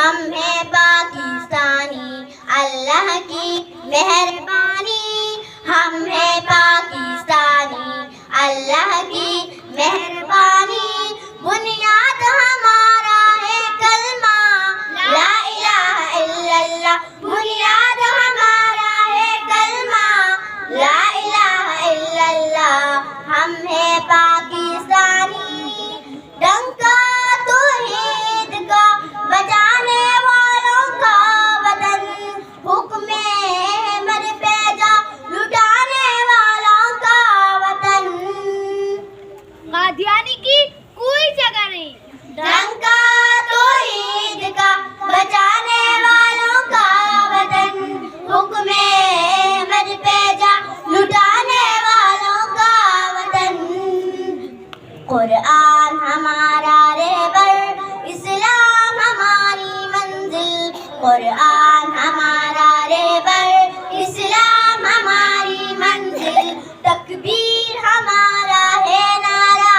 ہم ہیں پاکستانی، اللہ کی مہربانی، ہم ہیں پاکستانی، اللہ کی مہربانی، بنیاد ہمارا ہے کلمہ لا الہ الا اللہ، بنیاد ہمارا ہے کلمہ لا الہ الا اللہ، ہم ہیں پاکستانی، ڈنکا توحید کا بجانے والوں کا وطن، حکم احمد پہ جا لٹانے والوں کا وطن، قادیانی کی کوئی جگہ نہیں، ڈنکا توحید کا بجانے والوں کا وطن، حکم احمد پہ جا لٹانے والوں کا وطن، قرآن ہمارا رہبر، اسلام ہماری منزل، قرآن ہمارا رہبر، اسلام ہماری منزل، تکبیر ہمارا ہے نعرہ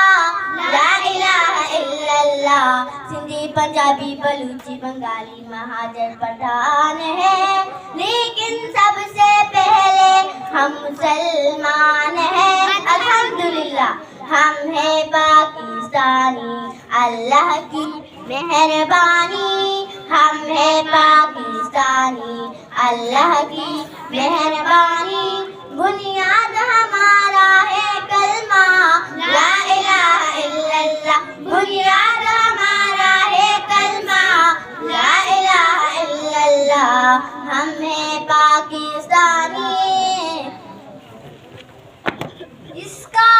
لا الہ الا اللہ، سندھی پنجابی بلوچی بنگالی مہاجر پٹھان ہے، لیکن سب سے پہلے ہم مسلمان ہیں، الحمدللہ ہم ہیں پاکستانی، اللہ کی مہربانی، ہم ہیں پاکستانی، اللہ کی مہربانی، بنیاد ہمارا ہے کلمہ لا الہ الا اللہ، بنیاد ہمارا ہے کلمہ لا الہ الا اللہ، ہم ہیں پاکستانی، اس کا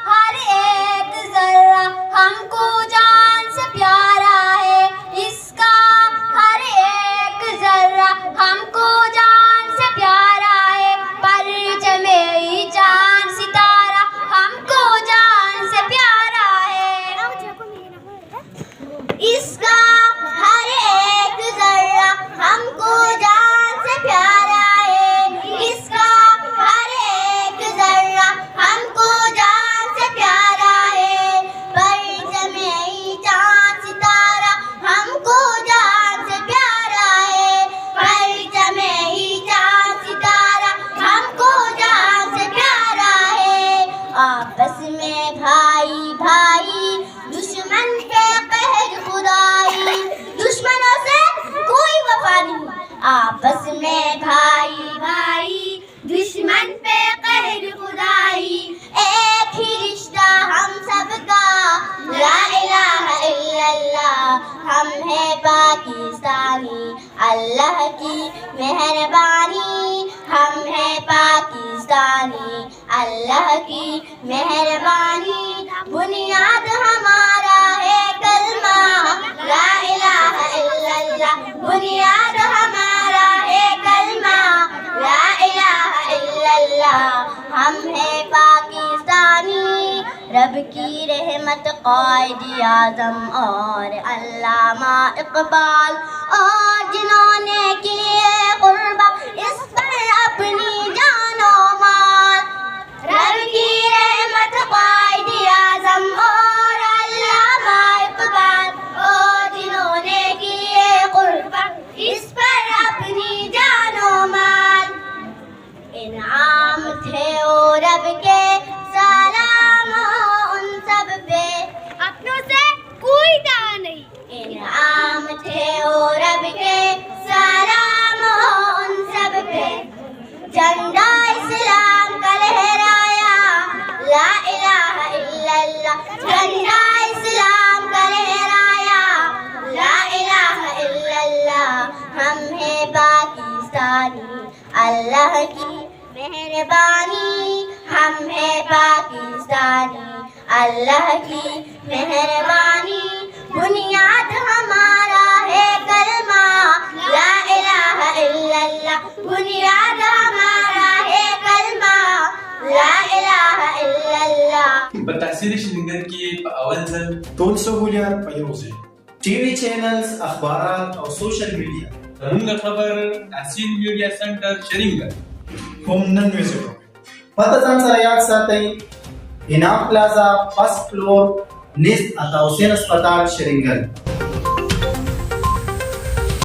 ہر ایک ذرہ ہم کو جان سے پیارا ہے، اس کا ہر ایک ذرہ ہم کو جان سے پیارا ہے، پرچم چاند ستارہ ہم کو جان سے پیارا ہے، اس کا ہر ایک ذرہ ہم کو جان سے پیارا ہے، اس کا ہر ایک ذرہ ہم کو جان سے پیارا ہے، پرچم چاند ستارہ ہم کو جان سے پیارا ہے، پرچم چاند ستارہ ہم کو جان سے پیارا ہے، آپس میں بھائی بھائی، دشمن پہ قہر خدائی، دشمنوں سے کوئی وفا نہیں، آپس میں بھائی بھائی، دشمن پہ قہر خدائی، ایک ہی رشتہ ہم سب کا لا الہ الا اللہ، ہم ہیں پاکستانی، اللہ کی مہربانی، ہم ہیں پاکستانی، اللہ کی مہربانی، بنیاد ہمارا ہے کلمہ لا الہ الا اللہ، بنیاد ہمارا ہے کلمہ لا الہ الا اللہ، ہم ہیں پاکستانی، رب کی رحمت قائد اعظم اور علامہ اقبال اور جنہوں نے کیے قربان اس پر اپنی جان و مال، رب کی رحمت قائد اعظم اور علامہ اقبال اور جنہوں نے کیے قربان اس پر اپنی جان و مال، انعام تھے او رب کے سلام ہو ان سب پہ، اپنوں سے کوئی دعویٰ نہیں، انعام تھے او رب کے سلام ہو ان سب پہ، جھنڈا اسلام کا لہرایا لا الہ الا اللہ، جھنڈا اسلام کا لہرایا لا الہ الا اللہ، ہم ہیں پاکستانی، اللہ کی مہربانی، ہم ہیں پاکستانی، اللہ کی مہربانی، بنیاد ہمارا ہے کلمہ لا الہ الا اللہ، بنیاد ہمارا ہے کلمہ لا الہ الا اللہ. په تحصیل شلنګر کې په اول ځل ټول سهولیات په یو ځای، ټي وي چینلز، اخبارات او سوشل میډیا، زموږ خبر تحصیل میډیا سنټر شرینګر هم نن ویزټ وکړئ. پته ځان سره یاد ساتئ، انعام پلازا، فرسٹ فلور، نصف عطا حسین اسپتال شرینګر.